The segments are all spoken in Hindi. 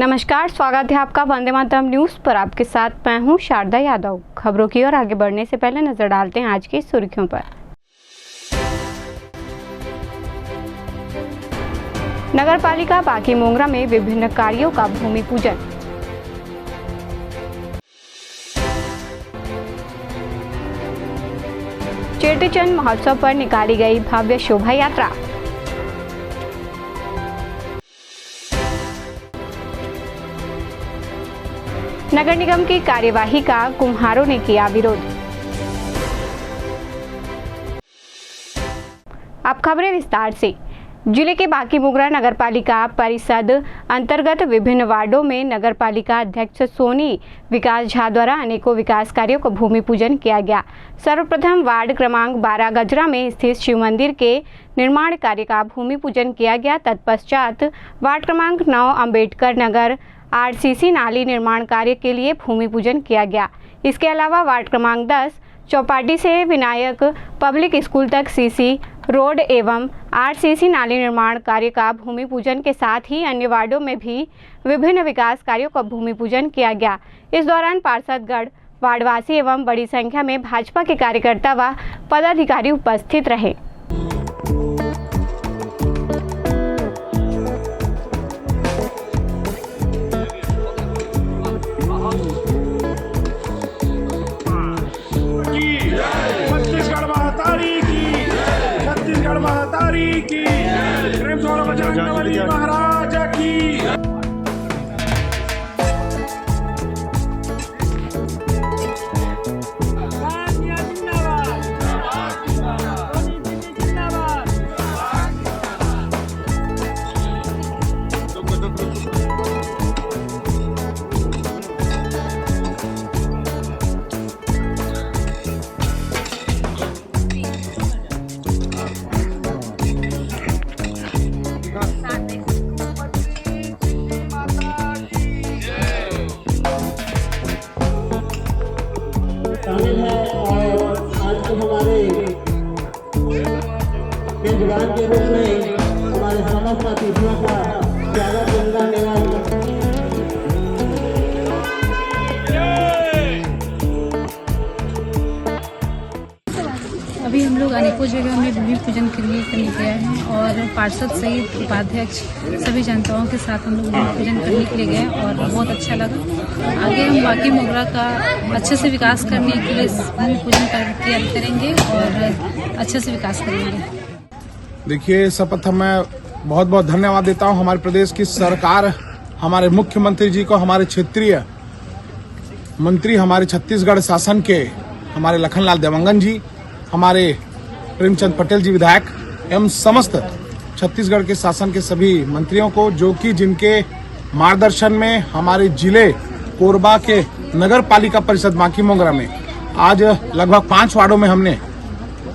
नमस्कार, स्वागत है आपका वंदे मातरम न्यूज़ पर। आपके साथ मैं हूं शारदा यादव। खबरों की ओर आगे बढ़ने से पहले नजर डालते हैं आज की सुर्खियों पर। नगरपालिका बाकी मोंगरा में विभिन्न कार्यों का भूमि पूजन। चेटीचंद महोत्सव पर निकाली गई भव्य शोभा यात्रा। नगर निगम की कार्यवाही का कुम्हारों ने किया विरोध। अब खबरें विस्तार से। जिले के बाकी मोंगरा नगरपालिका परिषद अंतर्गत विभिन्न वार्डों में नगरपालिका अध्यक्ष सोनी विकास झा द्वारा अनेकों विकास कार्यों को भूमि पूजन किया गया। सर्वप्रथम वार्ड क्रमांक 12 गजरा में स्थित शिव मंदिर के निर्माण कार्य का भूमि पूजन किया गया। तत्पश्चात वार्ड क्रमांक 9 अम्बेडकर नगर आरसीसी नाली निर्माण कार्य के लिए भूमि पूजन किया गया। इसके अलावा वार्ड क्रमांक 10 चौपाटी से विनायक पब्लिक स्कूल तक सीसी रोड एवं आरसीसी नाली निर्माण कार्य का भूमि पूजन के साथ ही अन्य वार्डों में भी विभिन्न विकास कार्यों का भूमि पूजन किया गया। इस दौरान पार्षदगण, वार्डवासी एवं बड़ी संख्या में भाजपा के कार्यकर्ता व पदाधिकारी उपस्थित रहे। महतारी की बजरंगबली महाराज की। शामिल है और आज को हमारे मेजबान के रूप में हमारे समस्त अतिथियों का स्वागत धन्यवाद। अभी हम लोग अनेकों जगह में भूमि पूजन के लिए करने गए हैं और पार्षद सहित उपाध्यक्ष सभी जनताओं के साथ हम लोग भूमि पूजन करने के लिए गए और बहुत अच्छा लगा। आगे हम बाकी मोंगरा का अच्छे से विकास करने के लिए भूमि पूजन करेंगे और अच्छे से विकास करेंगे। देखिए, शपथ मैं बहुत बहुत धन्यवाद देता हूं हमारे प्रदेश की सरकार, हमारे मुख्यमंत्री जी को, हमारे क्षेत्रीय मंत्री, हमारे छत्तीसगढ़ शासन के हमारे लखनलाल देवंगन जी, हमारे प्रेमचंद पटेल जी विधायक एवं समस्त छत्तीसगढ़ के शासन के सभी मंत्रियों को, जो कि जिनके मार्गदर्शन में हमारे जिले कोरबा के नगर पालिका परिषद बाकी मोंगरा में आज लगभग 5 वार्डों में हमने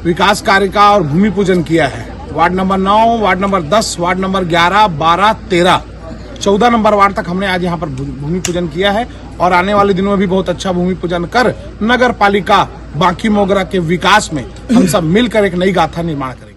विकास कार्य का और भूमि पूजन किया है। Ward number 9, ward number 10, ward number 11, 12, 13, 14 number ward तक हमने आज यहाँ पर भूमि पूजन किया है और आने वाले दिनों में भी बहुत अच्छा भूमि पूजन कर नगर पालिका बाकी मोंगरा के विकास में हम सब मिलकर एक नई गाथा निर्माण करेंगे।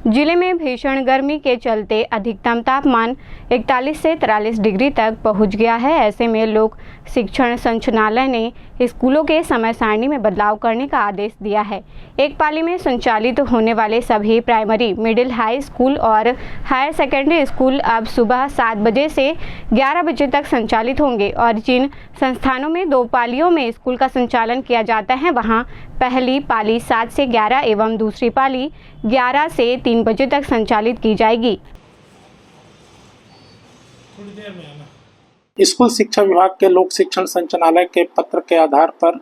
जिले में भीषण गर्मी के चलते अधिकतम तापमान 41 से 43 डिग्री तक पहुंच गया है। ऐसे में लोक शिक्षण संचालनालय ने स्कूलों के समय सारणी में बदलाव करने का आदेश दिया है। एक पाली में संचालित होने वाले सभी प्राइमरी, मिडिल, हाई स्कूल और हायर सेकेंडरी स्कूल अब सुबह 7 बजे से 11 बजे तक संचालित होंगे और जिन संस्थानों में 2 पालियों में स्कूल का संचालन किया जाता है, वहां पहली पाली 7 से 11 एवं दूसरी पाली 11 से 3 बजे तक संचालित की जाएगी। स्कूल शिक्षा विभाग के लोक शिक्षण संचालनालय के पत्र के आधार पर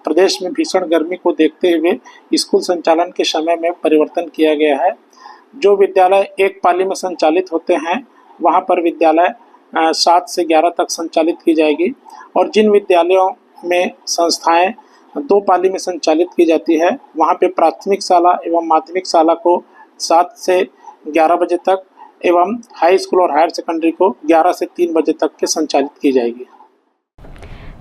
प्रदेश में भीषण गर्मी को देखते हुए स्कूल संचालन के समय में परिवर्तन किया गया है। जो विद्यालय एक पाली में संचालित होते हैं, वहां पर विद्यालय 7 से 11 तक संचालित की जाएगी और जिन विद्यालयों में संस्थाएं 2 पाली में संचालित की जाती है, वहां पे प्राथमिक शाला एवं माध्यमिक शाला को 7 से 11 बजे तक एवं हाई स्कूल और हायर सेकेंडरी को 11 से 3 बजे तक के संचालित की जाएगी।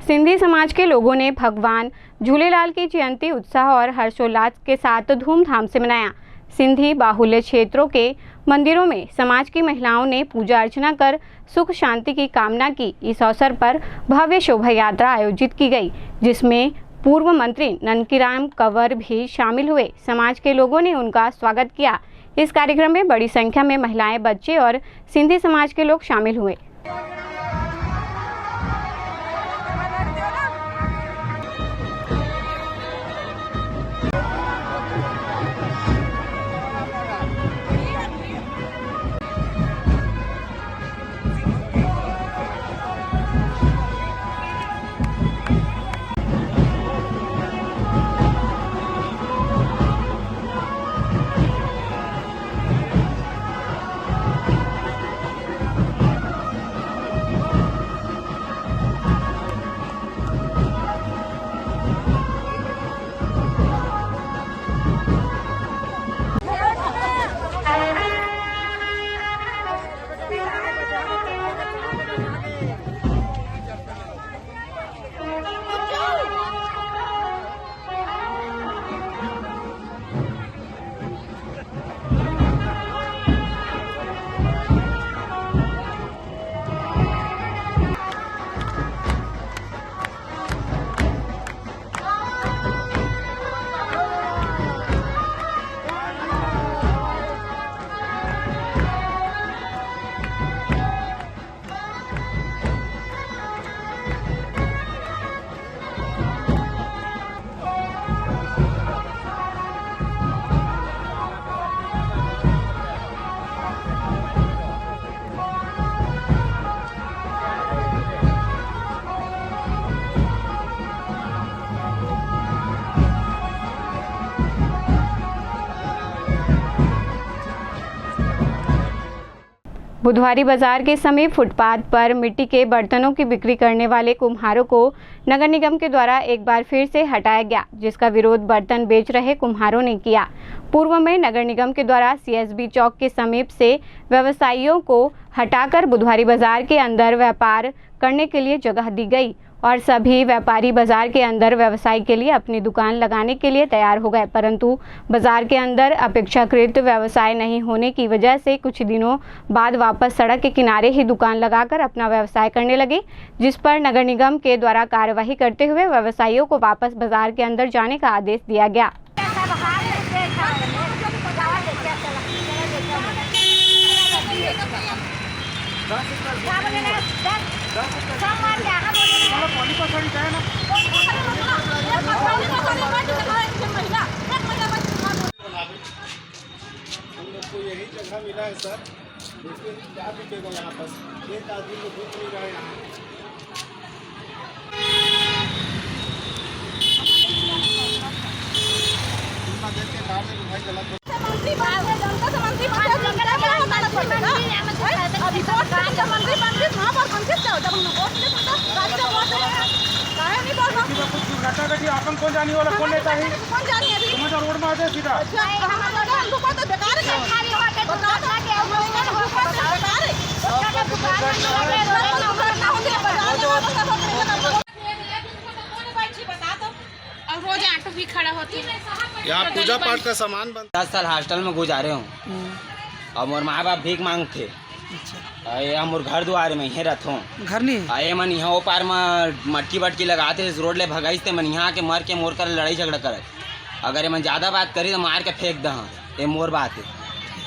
सिंधी समाज के लोगों ने भगवान झूलेलाल की जयंती उत्साह और हर्षोल्लास के साथ धूमधाम से मनाया। सिंधी बाहुल्य क्षेत्रों के मंदिरों में समाज की महिलाओं ने पूजा अर्चना कर सुख शांति की कामना की। इस अवसर पर भव्य शोभा यात्रा आयोजित की गई, जिसमें पूर्व मंत्री ननकीराम कंवर भी शामिल हुए। समाज के लोगों ने उनका स्वागत किया। इस कार्यक्रम में बड़ी संख्या में महिलाएं, बच्चे और सिंधी समाज के लोग शामिल हुए। बुधवारी बाजार के समीप फुटपाथ पर मिट्टी के बर्तनों की बिक्री करने वाले कुम्हारों को नगर निगम के द्वारा एक बार फिर से हटाया गया, जिसका विरोध बर्तन बेच रहे कुम्हारों ने किया। पूर्व में नगर निगम के द्वारा सीएसबी चौक के समीप से व्यवसायियों को हटाकर बुधवारी बाजार के अंदर व्यापार करने के लिए जगह दी गई और सभी व्यापारी बाजार के अंदर व्यवसाय के लिए अपनी दुकान लगाने के लिए तैयार हो गए, परंतु बाजार के अंदर अपेक्षाकृत व्यवसाय नहीं होने की वजह से कुछ दिनों बाद वापस सड़क के किनारे ही दुकान लगाकर अपना व्यवसाय करने लगे, जिस पर नगर निगम के द्वारा कार्यवाही करते हुए व्यवसायियों को वापस बाजार के अंदर जाने का आदेश दिया गया। हम लोग को यही जगह मिला है सर, देखिए क्या बिकेगा यहाँ पर। एक आदमी को भूख नहीं रहा है यहाँ। देख के बाहर में भाई गलत अपन कौन जाने वाला, कौन नेता है? तुम्हारा रोड में आ जाए सीधा। रोज ऑटो भी खड़ा होती है। यहाँ पूजा पाठ का सामान बन। 10 साल हॉस्टल में गुजारे हूँ और मोर माँ बाप भीख मांगते। हम मोर घर द्वार में ही रहता हूँ। घर नहीं आए मन यहाँ पार में मटकी बटकी लगाते इस रोड ले भगाइते मन यहाँ के मर के मोर कर लड़ाई झगड़ा करे। अगर मन ज़्यादा बात करी तो मार के फेंक द। ये मोर बात है,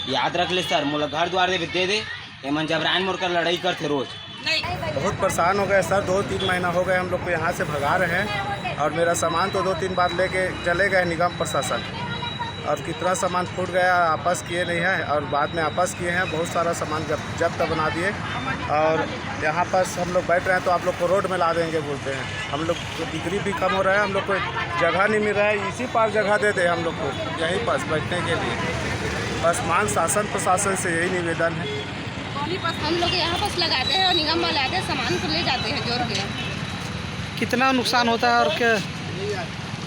याद रख ले सर। मोला घर द्वार दे दे। ये मन जबरान मोर कर लड़ाई करते रोज। बहुत परेशान हो गए सर, 2-3 महीना हो गए हम लोग को यहाँ से भगा रहे हैं और मेरा सामान तो 2-3 बार लेके चले गए निगम प्रशासन और कितना सामान फूट गया, आपस किए नहीं है और बाद में आपस किए हैं। बहुत सारा सामान जब्त बना दिए और यहाँ पर हम लोग बैठ रहे हैं तो आप लोग को रोड में ला देंगे बोलते हैं। हम लोग को बिक्री भी कम हो रहा है, हम लोग को जगह नहीं मिल रहा है। इसी पार जगह दे दे हम लोग को यहीं पास बैठने के लिए। बस मान शासन प्रशासन से यही निवेदन है। हम लोग यहाँ पास लगाते हैं और निगम वाले आते हैं, सामान को ले जाते हैं जोड़ के। कितना नुकसान होता है और क्या?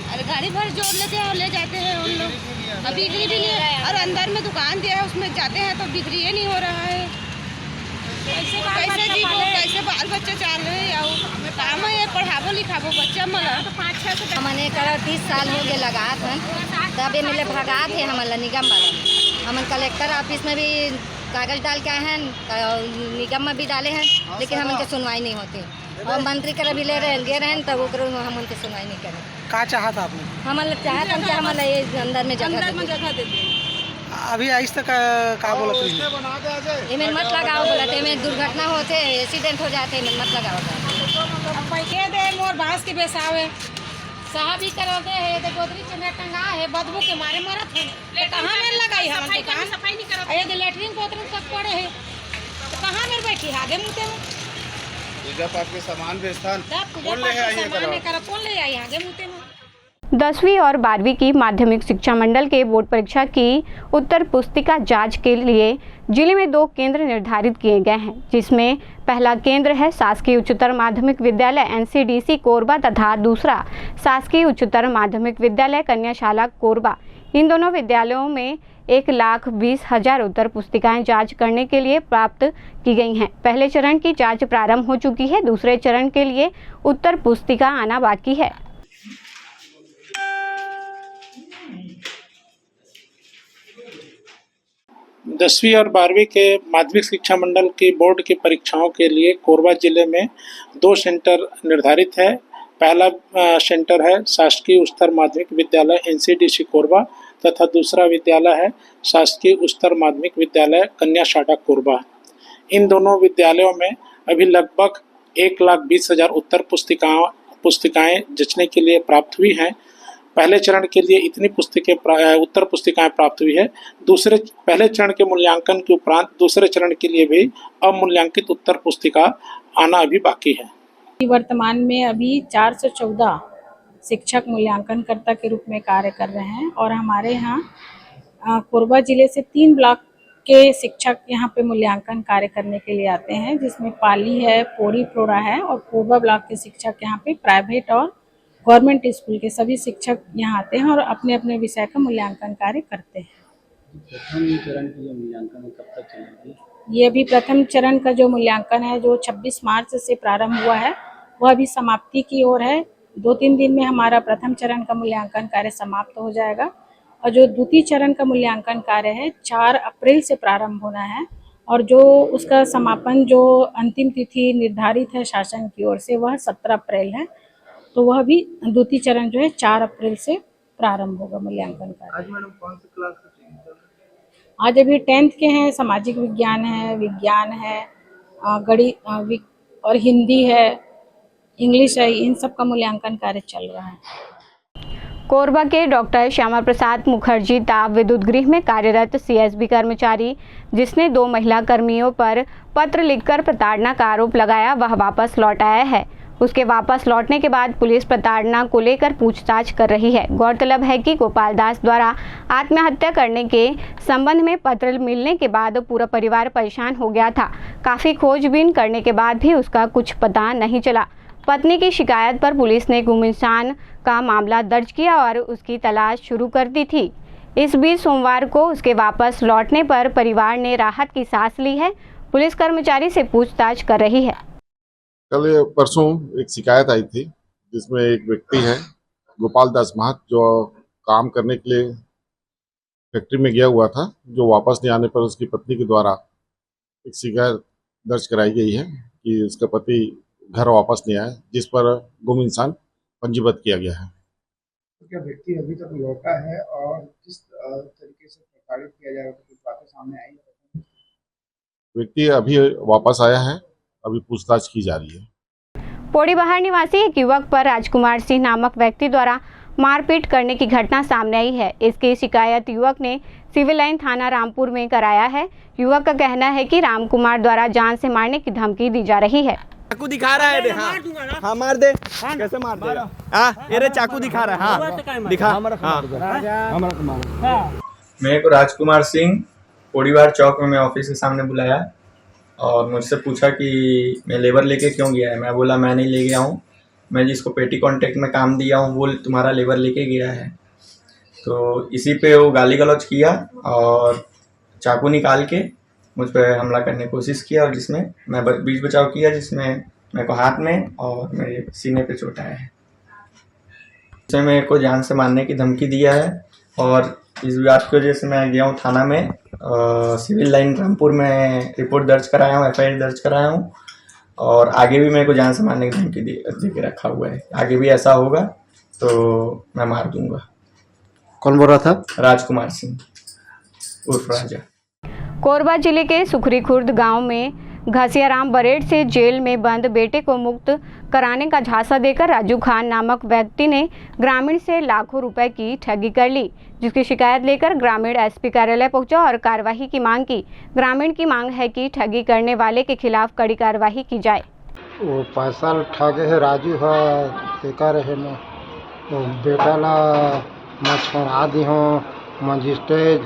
अरे गाड़ी भर जोड़ लेते हैं और ले जाते हैं उन लोग। अब बिक्री भी नहीं, और अंदर में दुकान दिया है उसमें जाते हैं तो बिक्री ही नहीं हो रहा है। कैसे जीवो, कैसे बाल बच्चे चाल रहे हैं? काम है पढ़ाबो लिखाबो बच्चा मला तो 5-6 हमने कर 30 साल हो गए लगात हैं, तबे मिले भगा थे हमन निगम वाला। हमन कलेक्टर ऑफिस में भी कागज डाल के आए हैं, निगम में भी डाले हैं, लेकिन हम उनके सुनवाई नहीं होती। और मंत्री कर भी ले रहे हैं तब हम उनकी सुनवाई नहीं करें। का चाहा था आपने? हम चाहते हैं कि हमारे ये अंदर में जगह दे दें। अभी आज तक का बोलत रही? इमें मत लगाओ बोलते, इमें दुर्घटना होते, एक्सीडेंट हो जाते, इमें मत लगाओ। पैके दे मोर बांस के बेसावे साहब ही करते है तो गोदरी चने टंगा है, बदबू के मारे मरत है। कहाँ में लगाई हम दुकान सफाई नहीं करत है, लेटरिन पोतरिन सब पड़े है, तो कहाँ में बैठी आगे मुते में पूजा पाठ के सामान बेचता कौन ले आई आगे मुते में। 10वीं और 12वीं की माध्यमिक शिक्षा मंडल के बोर्ड परीक्षा की उत्तर पुस्तिका जांच के लिए जिले में 2 केंद्र निर्धारित किए गए हैं, जिसमें पहला केंद्र है शासकीय उच्चतर माध्यमिक विद्यालय NCDC कोरबा तथा दूसरा शासकीय उच्चतर माध्यमिक विद्यालय कन्याशाला कोरबा। इन दोनों विद्यालयों में 1,20,000 उत्तर पुस्तिकाएं जांच करने के लिए प्राप्त की गई हैं। पहले चरण की जांच प्रारंभ हो चुकी है, दूसरे चरण के लिए उत्तर पुस्तिका आना बाकी है। दसवीं और 12वीं के माध्यमिक शिक्षा मंडल की बोर्ड की परीक्षाओं के लिए कोरबा जिले में 2 सेंटर निर्धारित है। पहला सेंटर है शासकीय उच्चतर माध्यमिक विद्यालय NCDC कोरबा तथा दूसरा विद्यालय है शासकीय उच्चतर माध्यमिक विद्यालय कन्याशाला कोरबा। इन दोनों विद्यालयों में अभी लगभग 1,20,000 उत्तर पुस्तिकाएं जचने के लिए प्राप्त हुई हैं। पहले चरण के लिए इतनी उत्तर पुस्तिकाएं प्राप्त हुई है। पहले चरण के मूल्यांकन के उपरांत दूसरे चरण के लिए भी अमूल्यांकित उत्तर पुस्तिका आना अभी बाकी है। वर्तमान में अभी 414 शिक्षक मूल्यांकनकर्ता के रूप में कार्य कर रहे हैं और हमारे यहाँ कोरबा जिले से 3 ब्लॉक के शिक्षक यहाँ पे मूल्यांकन कार्य करने के लिए आते हैं, जिसमें पाली है, पोड़ी प्रोड़ा है और कोरबा ब्लॉक के शिक्षक यहाँ पे प्राइवेट और गवर्नमेंट स्कूल के सभी शिक्षक यहाँ आते हैं और अपने अपने विषय का मूल्यांकन कार्य करते हैं। प्रथम चरण की जो मूल्यांकन कब तक चलेगी? ये अभी प्रथम चरण का जो मूल्यांकन है जो 26 मार्च से प्रारंभ हुआ है वह अभी समाप्ति की ओर है। 2-3 दिन में हमारा प्रथम चरण का मूल्यांकन कार्य समाप्त हो जाएगा और जो द्वितीय चरण का मूल्यांकन कार्य है 4 अप्रैल से प्रारंभ होना है और जो उसका समापन जो अंतिम तिथि निर्धारित है शासन की ओर से वह 17 अप्रैल है। तो वह भी द्वितीय चरण जो है 4 अप्रैल से प्रारंभ होगा मूल्यांकन कार्य। आज मैडम कौन सी क्लास का चयन? आज अभी 10th के हैं, सामाजिक विज्ञान है, विज्ञान है, गणित और हिंदी है, इंग्लिश है, इन सब का मूल्यांकन कार्य चल रहा है। कोरबा के डॉक्टर श्यामा प्रसाद मुखर्जी ताप विद्युत गृह में कार्यरत CSB कर्मचारी जिसने 2 महिला कर्मियों पर पत्र लिखकर प्रताड़ना का आरोप लगाया वह वापस लौट आया है। उसके वापस लौटने के बाद पुलिस प्रताड़ना को लेकर पूछताछ कर रही है। गौरतलब है कि गोपाल दास द्वारा आत्महत्या करने के संबंध में पत्र मिलने के बाद पूरा परिवार परेशान हो गया था। काफ़ी खोजबीन करने के बाद भी उसका कुछ पता नहीं चला। पत्नी की शिकायत पर पुलिस ने गुम इंसान का मामला दर्ज किया और उसकी तलाश शुरू कर दी थी। इस बीच सोमवार को उसके वापस लौटने पर परिवार ने राहत की सांस ली है। पुलिस कर्मचारी से पूछताछ कर रही है। कल परसों एक शिकायत आई थी जिसमें एक व्यक्ति है गोपाल दास महत जो काम करने के लिए फैक्ट्री में गया हुआ था, जो वापस नहीं आने पर उसकी पत्नी के द्वारा एक शिकायत दर्ज कराई गई है कि उसका पति घर वापस नहीं आया, जिस पर गुम इंसान पंजीबद्ध किया गया है। क्या व्यक्ति अभी तक लौटा है और किस तरीके से प्रताड़ित किया जा रहा है, कुछ बातें सामने आई? व्यक्ति अभी वापस आया है, अभी पूछताछ की जा रही है। पोड़ीबहार निवासी एक युवक पर राजकुमार सिंह नामक व्यक्ति द्वारा मारपीट करने की घटना सामने आई है। इसकी शिकायत युवक ने सिविल लाइन थाना रामपुर में कराया है। युवक का कहना है कि रामकुमार द्वारा जान से मारने की धमकी दी जा रही है। चाकू दिखा रहा है, हाँ मार दे, कैसे मार दे? हाँ चाकू दिखा रहा है, हाँ दिखा। मेरे को राजकुमार सिंह पोड़ीबहार चौक में ऑफिस के सामने बुलाया और मुझसे पूछा कि मैं लेबर लेके क्यों गया है। मैं बोला मैं नहीं ले गया हूँ, मैं जिसको पेटी कॉन्ट्रैक्ट में काम दिया हूँ वो तुम्हारा लेबर लेके गया है। तो इसी पे वो गाली गलौज किया और चाकू निकाल के मुझ पर हमला करने की कोशिश किया और जिसमें मैं बीच बचाव किया, जिसमें मेरे को हाथ में और मेरे सीने पे चोट आया है। उसने मेरे को जान से मारने की धमकी दिया है और इस विवाद की वजह से मैं गया हूँ थाना में, सिविल लाइन रामपुर में रिपोर्ट दर्ज कराया हूँ, FIR दर्ज कराया हूँ। और आगे भी मेरे को जान से मारने की धमकी दे के रखा हुआ है। आगे भी ऐसा होगा तो मैं मार दूंगा। कौन बोल रहा था? राजकुमार सिंह उर्फ राजा। कोरबा जिले के सुखरी खुर्द गांव में घसियाराम बरेड से जेल में बंद बेटे को मुक्त कराने का झांसा देकर राजू खान नामक व्यक्ति ने ग्रामीण से लाखों रुपए की ठगी कर ली, जिसकी शिकायत लेकर ग्रामीण SP कार्यालय पहुंचा और कार्रवाई की मांग की। ग्रामीण की मांग है कि ठगी करने वाले के खिलाफ कड़ी कार्रवाई की जाए। वो पैसा ठगे है राजू है कर रहे न वो बेटा ला मैं छोड़ा दी हूँ, मजिस्ट्रेट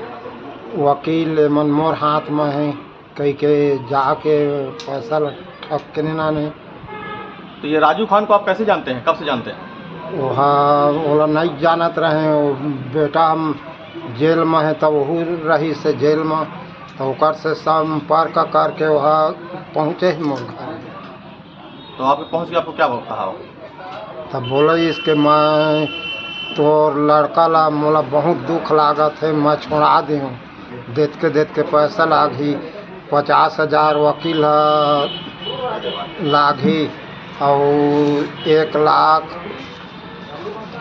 वकील मन मोर हाथ में है कहीं के जाके पैसा ठग के नहीं। तो ये राजू खान को आप कैसे जानते हैं, कब से जानते हैं? वहाँ वो नहीं जानत रहे, वो बेटा जेल में है तब वही रही से जेल में तो ओकर से संपर्क करके वहाँ पहुँचे ही मोर घर। तो आप पहुँच के आपको क्या कहा? तब बोले इसके मैं तो लड़का ला मोला बहुत दुख लागत है, मैं छोड़ा दी हूँ। देख के पैसा लागी 50,000 वकील लागी और 1 लाख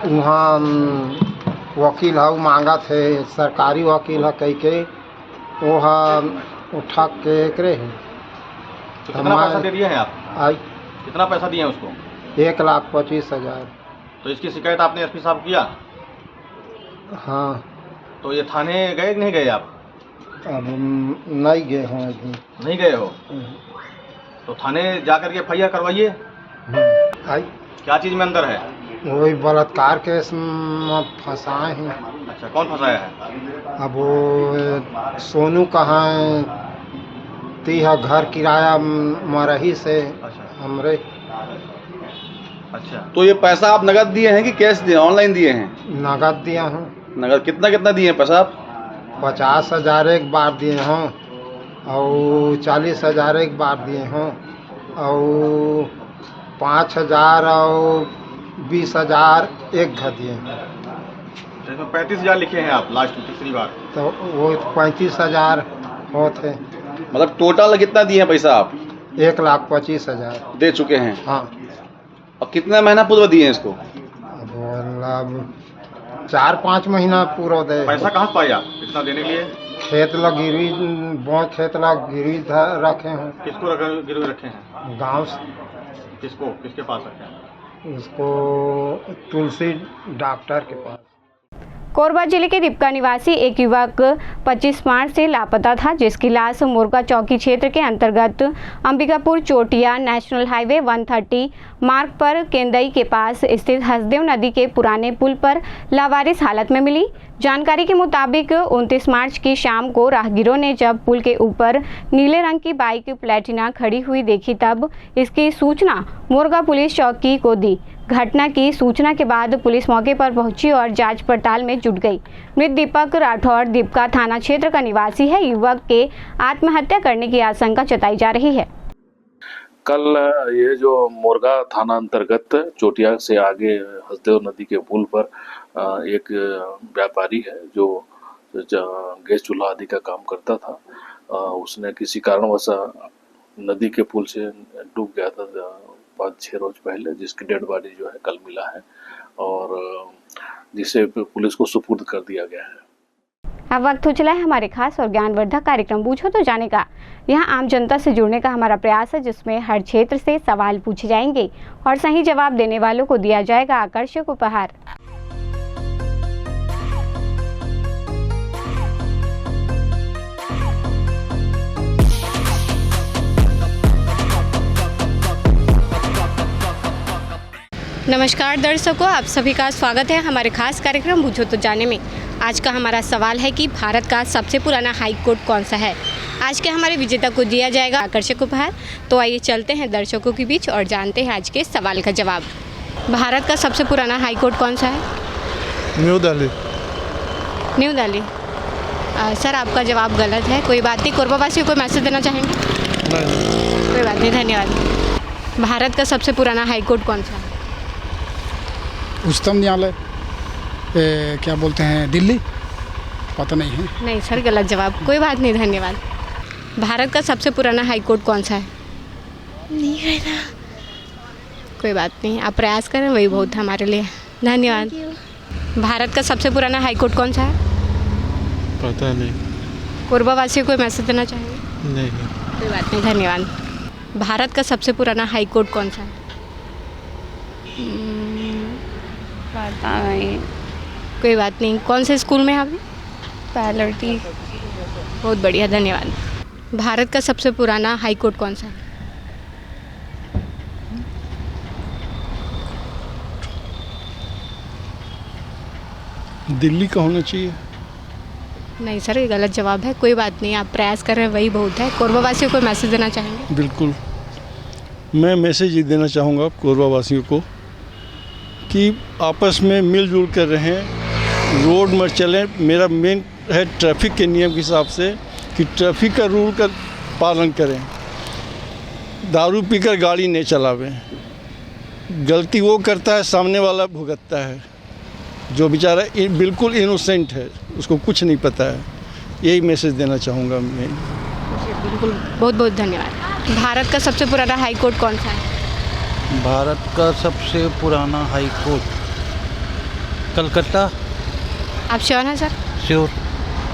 वहाँ वकील है मांगा थे, सरकारी वकील है कह के वो उठा के करे है। तो कितना पैसा दे दिए हैं आप? आई कितना पैसा दिए हैं उसको? 1,25,000। तो इसकी शिकायत आपने SP साहब किया? हाँ। तो ये थाने गए कि नहीं गए आप? अब नहीं गए हैं अभी। नहीं गए हो? तो थाने जाकर के FIR करवाइए। आई क्या चीज़ में अंदर है? वही बलात्कार केस में फंसाए हैं। अच्छा, कौन फंसाया है? अब वो सोनू कहाँ है, तीहा घर किराया मरही से हमरे। अच्छा, तो ये पैसा आप नगद दिए हैं कि कैश दिए, ऑनलाइन दिए हैं? नगद दिया हूँ। नगद कितना दिए हैं पैसा आप? 50,000 एक बार दिए हों और 40,000 एक बार दिए हों और 5,000 और 20,000 एक घर दिए हैं। तो 35,000 लिखे हैं आप लास्ट में तीसरी बार? तो वो 35,000 होते। मतलब टोटल कितना दिए हैं पैसा आप? 1,25,000 दे चुके हैं। हाँ। और कितना महीना पूर्व दिए हैं इसको? अब 4-5 महीना पूरा दे। पैसा कहाँ से पाया इतना देने के लिए? खेत ला गिरवी खेत ला गिरवी रखे हैं। किसको गिरवी रखे हैं? गांव से। किसके पास रखे हैं? उसको तुलसी डॉक्टर के पास। कोरबा जिले के दीपका निवासी एक युवक 25 मार्च से लापता था, जिसकी लाश मुर्गा चौकी क्षेत्र के अंतर्गत अंबिकापुर चोटिया नेशनल हाईवे 130 मार्ग पर केंदई के पास स्थित हसदेव नदी के पुराने पुल पर लावारिस हालत में मिली। जानकारी के मुताबिक 29 मार्च की शाम को राहगीरों ने जब पुल के ऊपर नीले रंग की बाइक प्लेटिना खड़ी हुई देखी तब इसकी सूचना मुर्गा पुलिस चौकी को दी। घटना की सूचना के बाद पुलिस मौके पर पहुंची और जांच पड़ताल में जुट गई। मृत दीपक राठौर दीपका थाना क्षेत्र का निवासी है। युवक के आत्महत्या करने की आशंका जताई जा रही है। कल ये जो मोरगा थाना अंतर्गत चोटिया से आगे हसदेव नदी के पुल पर एक व्यापारी है जो गैस चूल्हा आदि का काम करता था, उसने किसी कारणवश नदी के पुल से डूब गया था 5-6 रोज पहले, जिसकी डेड बॉडी जो है कल मिला है और जिसे पुलिस को सुपुर्द कर दिया गया है। अब वक्त हो चला है हमारे खास और ज्ञानवर्धक कार्यक्रम पूछो तो जाने का। यहाँ आम जनता से जुड़ने का हमारा प्रयास है, जिसमें हर क्षेत्र से सवाल पूछे जाएंगे और सही जवाब देने वालों को दिया जाएगा आकर्षक उपहार। नमस्कार दर्शकों, आप सभी का स्वागत है हमारे खास कार्यक्रम पूछो तो जाने में। आज का हमारा सवाल है कि भारत का सबसे पुराना हाई कोर्ट कौन सा है। आज के हमारे विजेता को दिया जाएगा आकर्षक उपहार। तो आइए चलते हैं दर्शकों के बीच और जानते हैं आज के सवाल का जवाब। भारत का सबसे पुराना हाई कोर्ट कौन सा है? New Delhi. New Delhi. Sir आपका जवाब गलत है। कोई बात नहीं, कोरबा वासियों को मैसेज देना चाहेंगे? नहीं। कोई बात नहीं, धन्यवाद। भारत का सबसे पुराना हाई कोर्ट कौन सा है? उच्चतम न्यायालय क्या बोलते हैं, दिल्ली। पता नहीं है। नहीं सर, गलत जवाब। कोई बात नहीं, धन्यवाद। भारत का सबसे पुराना हाई कोर्ट कौन सा है? नहीं पता। कोई बात नहीं, आप प्रयास करें, वही बहुत है हमारे लिए। धन्यवाद। भारत का सबसे पुराना हाई कोर्ट कौन सा है? पता नहीं। कोरबा वासियों को मैसेज देना चाहेंगे? नहीं। कोई बात नहीं, धन्यवाद। भारत का सबसे पुराना हाई कोर्ट कौन सा है? पता नहीं। कोई बात नहीं। कौन से स्कूल में हैं अभी? पैलटी। बहुत बढ़िया, धन्यवाद। भारत का सबसे पुराना हाई कोर्ट कौन सा है? दिल्ली का होना चाहिए। नहीं सर, ये गलत जवाब है। कोई बात नहीं, आप प्रयास कर रहे हैं, वही बहुत है। कोरबा वासियों को मैसेज देना चाहेंगे? बिल्कुल, मैं मैसेज ये देना चाहूँगा कोरबा वासियों को कि आपस में मिलजुल कर रहें, रोड में चलें। मेरा मेन है ट्रैफिक के नियम के हिसाब से कि ट्रैफिक का रूल का पालन करें, दारू पीकर गाड़ी नहीं चलावें। गलती वो करता है, सामने वाला भुगतता है। जो बेचारा बिल्कुल इनोसेंट है, उसको कुछ नहीं पता है। यही मैसेज देना चाहूँगा मैं। बिल्कुल, बहुत बहुत धन्यवाद। भारत का सबसे पुराना हाई कोर्ट कौन सा है? भारत का सबसे पुराना हाई कोर्ट कलकत्ता। आप श्योर हैं सर? श्योर।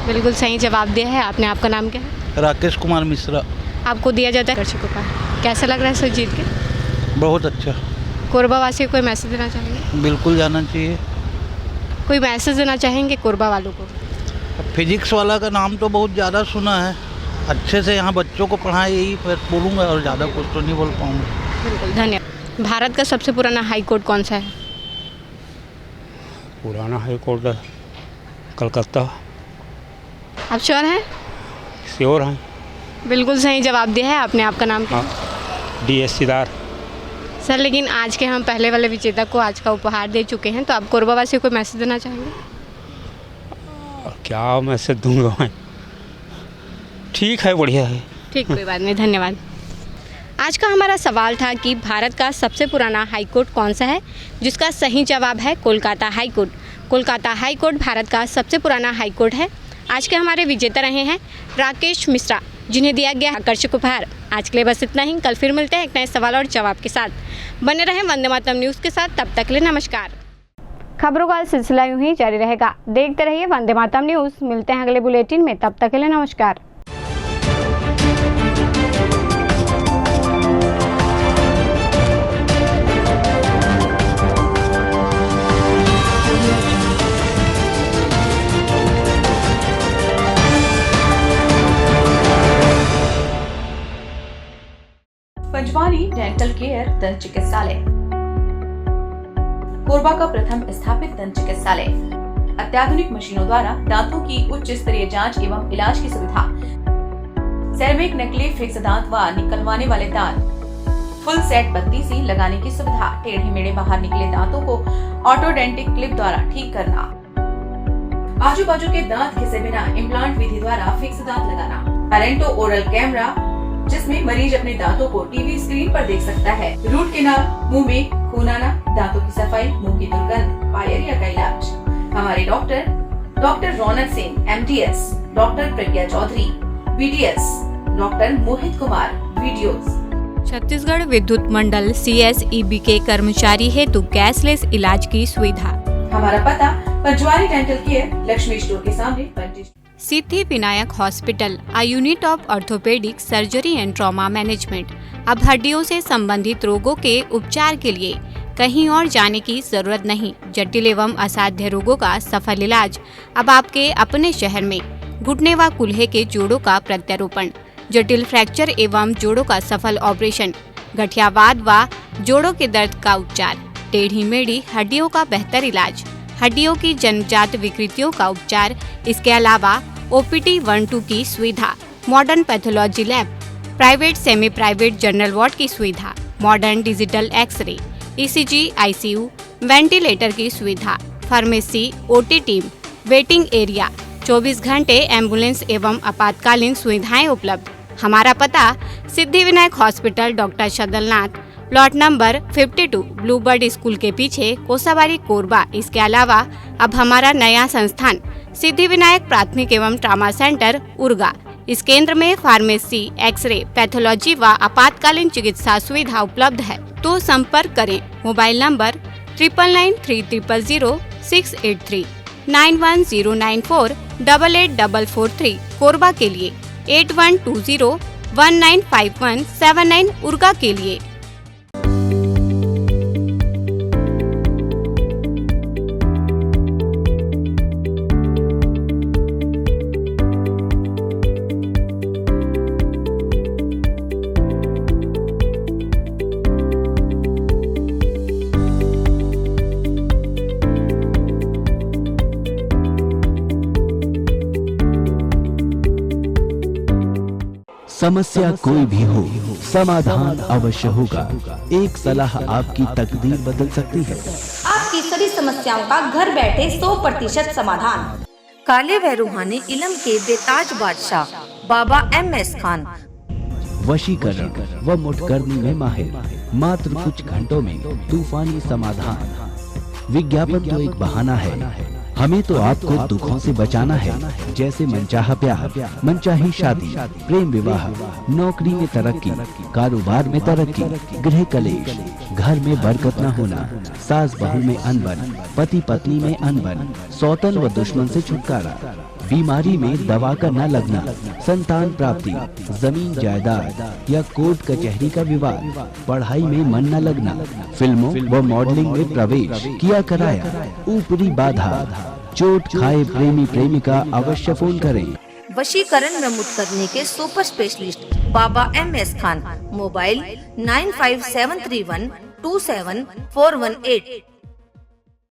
बिल्कुल सही जवाब दिया है आपने। आपका नाम क्या है? राकेश कुमार मिश्रा। आपको दिया जाता है दर्शकों का। कैसा लग रहा है सर जीत के? बहुत अच्छा। कोरबा वासियों को कोई मैसेज देना चाहेंगे? बिल्कुल जाना चाहिए। कोई मैसेज देना चाहेंगे कोरबा वालों को? फिजिक्स वाला का नाम तो बहुत ज़्यादा सुना है, अच्छे से यहाँ बच्चों को पढ़ाएं, यही बोलूँगा और ज़्यादा कुछ तो नहीं बोल पाऊँगा। बिल्कुल, धन्यवाद। भारत का सबसे पुराना हाई कोर्ट कौन सा है? पुराना हाई कोर्ट कलकत्ता। आप श्योर हैं? श्योर हैं। बिल्कुल सही जवाब दिया है आपने। आपका नाम क्या है? DS सिदार। सर, लेकिन आज के हम पहले वाले विजेता को आज का उपहार दे चुके हैं, तो आप कोरबा वासियों को मैसेज देना चाहेंगे? क्या मैसेज दूंगा मैं? ठीक है, बढ़िया है। ठीक, कोई बात नहीं, धन्यवाद। आज का हमारा सवाल था कि भारत का सबसे पुराना हाई कोर्ट कौन सा है, जिसका सही जवाब है Kolkata high court. Kolkata high court Bharat का सबसे पुराना हाई कोर्ट है। आज के हमारे विजेता रहे हैं राकेश मिश्रा, जिन्हें दिया गया आकर्षक उपहार। आज के लिए बस इतना ही। कल फिर मिलते हैं एक नए सवाल और जवाब के साथ। बने रहें वंदे मातरम न्यूज़ के साथ। तब तक के लिए नमस्कार। खबरों का सिलसिला यूं ही जारी रहेगा। देखते रहिए वंदे मातरम न्यूज़। मिलते हैं अगले बुलेटिन में। तब तक के लिए नमस्कार। पंजवानी डेंटल केयर दंत चिकित्सालय, कोरबा का प्रथम स्थापित दंत चिकित्सालय। अत्याधुनिक मशीनों द्वारा दांतों की उच्च स्तरीय जांच एवं इलाज की सुविधा। सेरेमिक नकली फिक्स दांत व निकलवाने वाले दांत, फुल सेट बत्ती सी लगाने की सुविधा। टेढ़े मेढ़े बाहर निकले दांतों को ऑटोडेंटिक क्लिप द्वारा ठीक करना। आजू बाजू के दांत घिसे बिना इम्प्लांट विधि द्वारा फिक्स दांत लगाना। अरेंटो ओरल कैमरा, जिसमें मरीज अपने दांतों को टीवी स्क्रीन पर देख सकता है। रूट केनाल, मुंह में खून आना, दांतों की सफाई, मुंह की दुर्गंध, पायरिया का इलाज। हमारे डॉक्टर रौनक सिंह MTS, डॉक्टर प्रज्ञा Chaudhary BDS, doctor Mohit Kumar videos. Chhattisgarh विद्युत मंडल CSEB के कर्मचारी हेतु कैशलेस इलाज की सुविधा। हमारा पता Panjwani dental care, Lakshmi store के सामने। Siddhi Vinayak hospital, a unit of orthopaedic surgery and trauma management. अब हड्डियों से संबंधित रोगों के उपचार के लिए कहीं और जाने की जरूरत नहीं। जटिल एवं असाध्य रोगों का सफल इलाज अब आपके अपने शहर में। घुटने व कूल्हे के जोड़ों का प्रत्यारोपण, जटिल फ्रैक्चर एवं जोड़ों का सफल ऑपरेशन, गठियावाद व जोड़ों के दर्द का उपचार, टेढ़ी मेढ़ी हड्डियों का बेहतर इलाज, हड्डियों की जन्मजात विकृतियों का उपचार। इसके अलावा OPD 1-2 की सुविधा, modern pathology lab, private semi private general ward की सुविधा, modern digital x-ray, ECG, ICU, ventilator की सुविधा, pharmacy, OT team, waiting area, 24 घंटे एम्बुलेंस एवं आपातकालीन सुविधाएं उपलब्ध। हमारा पता Siddhi Vinayak hospital, doctor Shadalnath, plot number 52, Bluebird school के पीछे, कोसाबारी, कोरबा। इसके अलावा अब हमारा नया संस्थान सिद्धिविनायक प्राथमिक एवं ट्रामा सेंटर उर्गा। इस केंद्र में फार्मेसी, एक्सरे, पैथोलॉजी व आपातकालीन चिकित्सा सुविधा उपलब्ध है। तो संपर्क करें मोबाइल नंबर 9993000683, 9109488443 कोरबा के लिए, 8120195179 उर्गा के लिए। समस्या कोई भी हो, समाधान अवश्य होगा। एक सलाह आपकी तकदीर बदल सकती है। आपकी सभी समस्याओं का घर बैठे 100% समाधान। काले व रूहानी इल्म के बेताज बादशाह बाबा MS खान। वशीकरण व मुठकरनी में माहिर, मात्र कुछ घंटों में तूफानी समाधान। विज्ञापन तो एक बहाना है, हमें तो आपको दुखों से बचाना है, जैसे मनचाहा प्यार, मनचाही शादी, प्रेम विवाह, नौकरी में तरक्की, कारोबार में तरक्की, गृह कलेश, घर में बरकत न होना, सास बहू में अनबन, पति पत्नी में अनबन, सौतन व दुश्मन से छुटकारा, बीमारी में दवा का न लगना, संतान प्राप्ति, जमीन जायदाद या कोर्ट कचहरी का विवाद, पढ़ाई में मन न लगना, फिल्मों व मॉडलिंग में प्रवेश किया कराया, ऊपरी बाधा, चोट खाए प्रेमी प्रेमिका अवश्य फोन करें। वशीकरण में मुठकरनी के सुपर स्पेशलिस्ट बाबा MS खान। मोबाइल 9573127418।